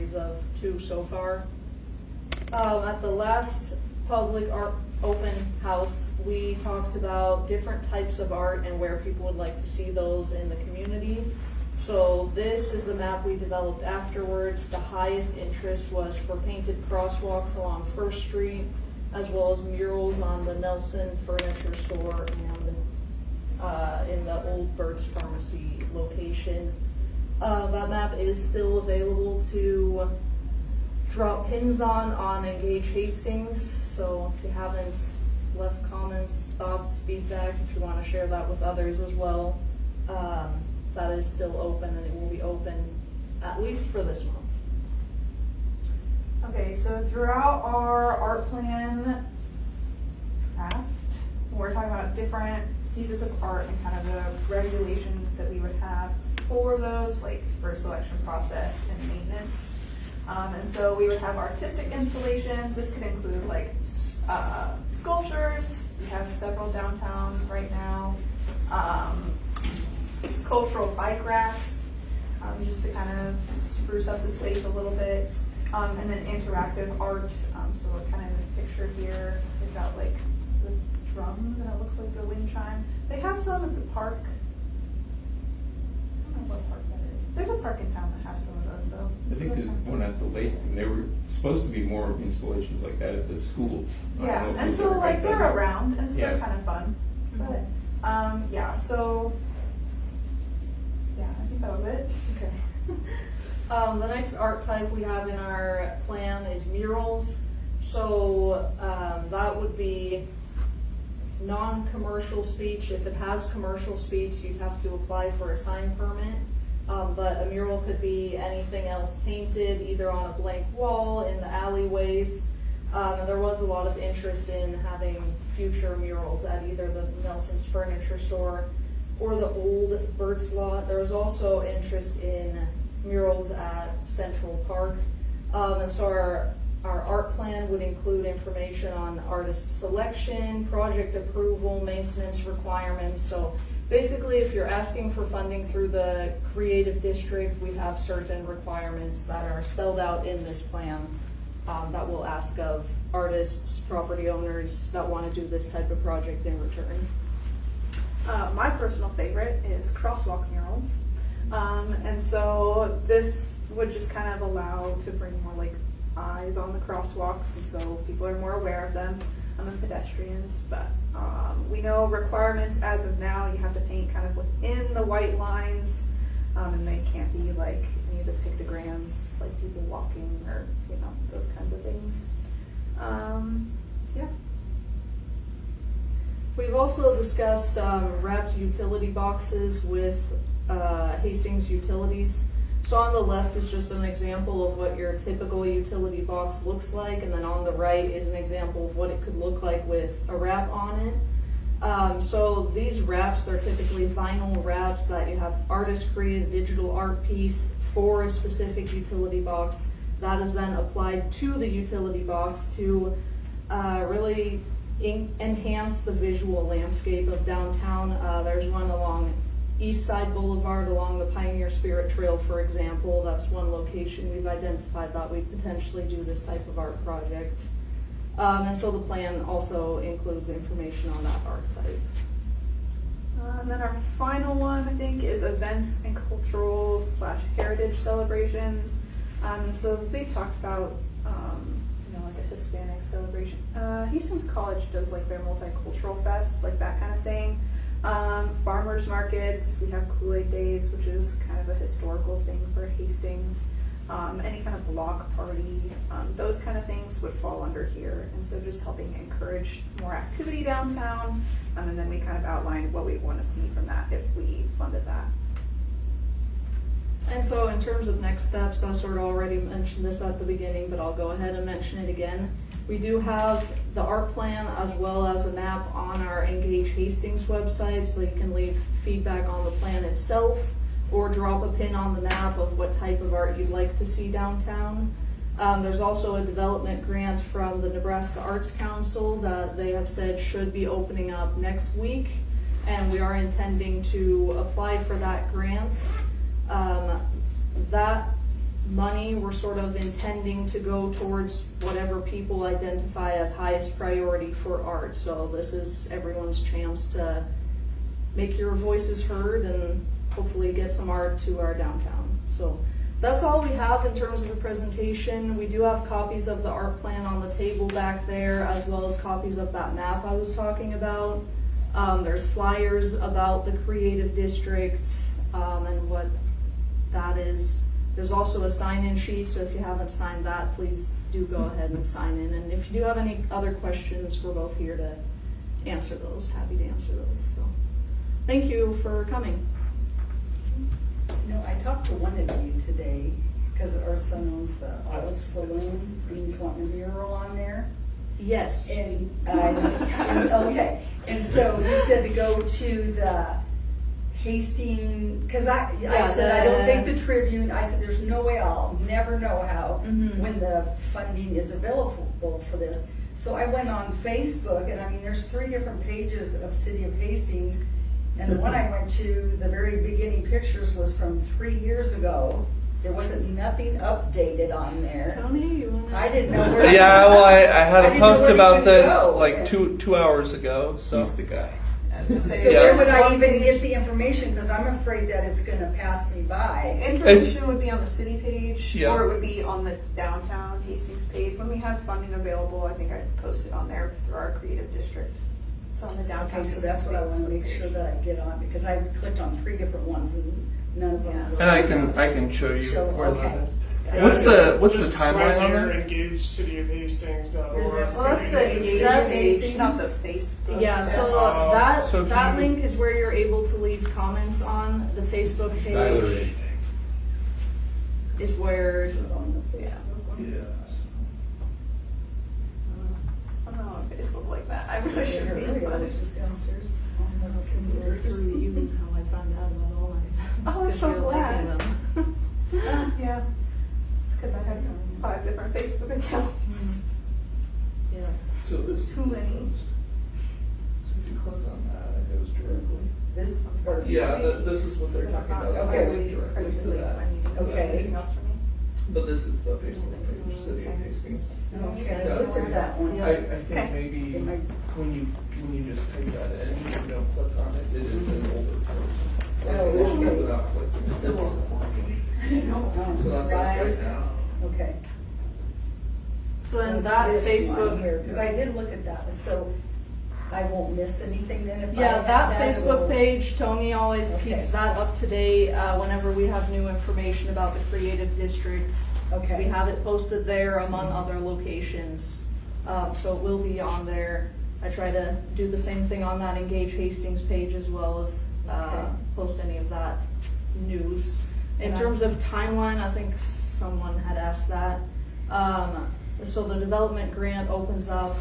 memories of 2 so far. At the last public art open house, we talked about different types of art and where people would like to see those in the community. So this is the map we developed afterwards. The highest interest was for painted crosswalks along First Street, as well as murals on the Nelson Furniture Store and in the old Burt's Pharmacy location. That map is still available to drop pins on Engage Hastings. So if you haven't left comments, thoughts, feedback, if you want to share that with others as well, that is still open, and it will be open at least for this month. Okay, so throughout our art plan draft, we're talking about different pieces of art and kind of the regulations that we would have for those, like for selection process and maintenance. And so we would have artistic installations. This could include like sculptures. We have several downtown right now. Cultural bike racks, just to kind of spruce up the space a little bit. And then interactive art. So we're kind of in this picture here. They've got like the drums, and it looks like the wind chime. They have some at the park. I don't know what park that is. There's a park in town that has some of those, though. I think there's one at the lake, and there were supposed to be more installations like that at the schools. Yeah, and so like they're around, and so they're kind of fun. But yeah, so yeah, I think that was it. Okay. The next art type we have in our plan is murals. So that would be non-commercial speech. If it has commercial speech, you'd have to apply for a sign permit. But a mural could be anything else painted, either on a blank wall, in the alleyways. And there was a lot of interest in having future murals at either the Nelson's Furniture Store or the old Burt's lot. There was also interest in murals at Central Park. And so our art plan would include information on artist selection, project approval, maintenance requirements. So basically, if you're asking for funding through the creative district, we have certain requirements that are spelled out in this plan that we'll ask of artists, property owners that want to do this type of project in return. My personal favorite is crosswalk murals. And so this would just kind of allow to bring more like eyes on the crosswalks, and so people are more aware of them, and pedestrians. But we know requirements as of now, you have to paint kind of within the white lines, and they can't be like any of the pictograms, like people walking or, you know, those kinds of things. Yeah. We've also discussed wrapped utility boxes with Hastings Utilities. So on the left is just an example of what your typical utility box looks like, and then on the right is an example of what it could look like with a wrap on it. So these wraps, they're typically vinyl wraps that you have artist create a digital art piece for a specific utility box. That is then applied to the utility box to really enhance the visual landscape of downtown. There's one along East Side Boulevard along the Pioneer Spirit Trail, for example. That's one location we've identified that we'd potentially do this type of art project. And so the plan also includes information on that art type. And then our final one, I think, is events and cultural / heritage celebrations. So we've talked about, you know, like a Hispanic celebration. Hastings College does like their multicultural fest, like that kind of thing. Farmers markets, we have Kool-Aid Days, which is kind of a historical thing for Hastings. Any kind of block party, those kind of things would fall under here. And so just helping encourage more activity downtown. And then we kind of outlined what we want to see from that if we funded that. And so in terms of next steps, I sort of already mentioned this at the beginning, but I'll go ahead and mention it again. We do have the art plan as well as a map on our Engage Hastings website, so you can leave feedback on the plan itself or drop a pin on the map of what type of art you'd like to see downtown. There's also a development grant from the Nebraska Arts Council that they have said should be opening up next week, and we are intending to apply for that grant. That money, we're sort of intending to go towards whatever people identify as highest priority for art. So this is everyone's chance to make your voices heard and hopefully get some art to our downtown. So that's all we have in terms of the presentation. We do have copies of the art plan on the table back there, as well as copies of that map I was talking about. There's flyers about the creative district and what that is. There's also a sign-in sheet, so if you haven't signed that, please do go ahead and sign in. And if you do have any other questions, we're both here to answer those. Happy to answer those. So, thank you for coming. No, I talked to one of you today because our son owns the Olive Saloon. He's wanting a mural on there. Yes. And okay, and so you said to go to the Hastings, because I said I don't take the Tribune. I said there's no way, I'll never know how when the funding is available for this. So I went on Facebook, and I mean there's 3 different pages of City of Hastings, and the one I went to, the very beginning pictures was from 3 years ago. There wasn't nothing updated on there. Tony, you want to? I didn't know where. Yeah, well, I had I a didn't know post where to about even this go. like two hours ago. So He's the guy. I was gonna say, So Yeah. where would I there's even one get page- the information? Because I'm afraid that it's going to pass me by. Information would be on the city page, Yeah. or it would be on the downtown Hastings page. When we have funding available, I think I'd post it on there through our creative district. It's on the downtown. Okay, so that's what I want to make sure that I get on, because I clicked on 3 different ones and none of them. Yeah. were- and I can show you So, where okay. that is. Yeah. What's the Just timeline right on there, that? engage Is cityofhastings.org. that Well, that's the City of that's- Hastings? Not the Facebook. Yeah, so That's- So if that you- link is where you're able to leave comments on. The Facebook Dial her page in. is where On the Yeah. Facebook one? I'm not on Facebook like that. I really should be. There we go. But It's just downstairs. Oh, no, it's in through there. the evenings how I found out about all my events. Oh, I'm 'cause so you're liking glad. them. yeah, it's because I have 5 different Facebook accounts. Yeah. So this is Too the many. post. So if you click on that, it goes directly. This, or, Yeah, this is what they're talking about. Okay. Directly to that. Okay. Anything else for me? But this is the Facebook page, City of Hastings. okay, I looked at that one. I think Okay. maybe Am I- when you just type that in, you don't click on it. It is an older post. Oh, It should go okay. without clicking. So- So that's us right now. Okay. So then that Facebook, Because I did look at that, so I won't miss anything then if I yeah, have that Facebook or- page, Tony always Okay. keeps that up to date whenever we have new information about the creative district. Okay. We have it posted there among other locations, so it will be on there. I try to do the same thing on that Engage Hastings page as well as Okay. post any of that news. In And I- terms of timeline, I think someone had asked that. So the development grant opens up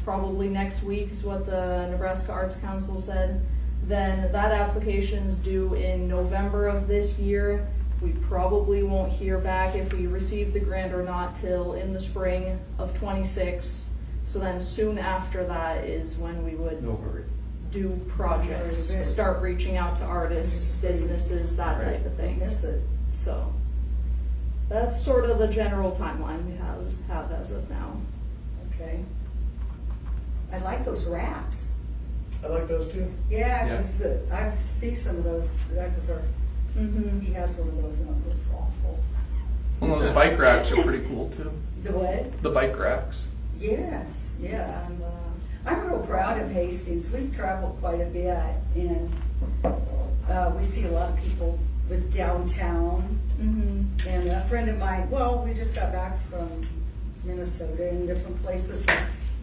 probably next week is what the Nebraska Arts Council said. Then that application's due in November of this year. We probably won't hear back if we receive the grant or not till in the spring of '26. So then soon after that is when we would No hurry. do projects, start reaching out to artists, businesses, that type of thing. Miss it. So that's sort of the general timeline we have as of now. Okay. I like those wraps. I like those too. Yeah, because I see some of those, because he has one of those and it looks awful. Well, those bike racks are pretty cool too. The what? The bike racks. Yes, yes. And, I'm real proud of Hastings. We've traveled quite a bit, and we see a lot of people with downtown. mhm. And a friend of mine, well, we just got back from Minnesota and different places,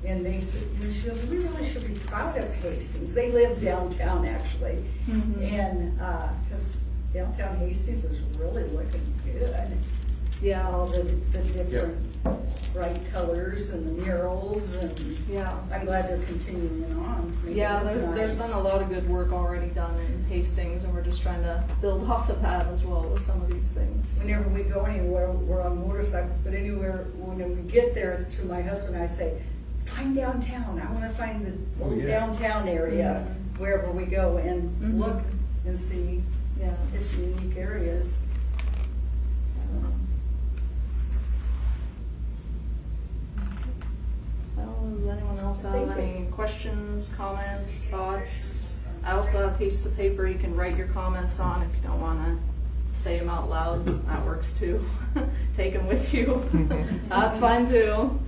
and they said, she goes, we really should be proud of Hastings. They live downtown, actually. Mhm. And, because downtown Hastings is really looking good. Yeah, All the different bright colors and the murals, and yeah. I'm glad they're continuing on to make Yeah, it look there's nice. been a lot of good work already done in Hastings, and we're just trying to build off of that as well with some of these things. Whenever we go anywhere, we're on motorcycles, but anywhere, when we get there, it's to my husband, I say, find downtown. I want to find the Oh, old yeah. downtown area wherever we go and Mhm. look and see Yeah. its unique areas. questions, comments, thoughts? I also have pieces of paper you can write your comments on if you don't want to say them out loud. That works too. Take them with you. That's fine too.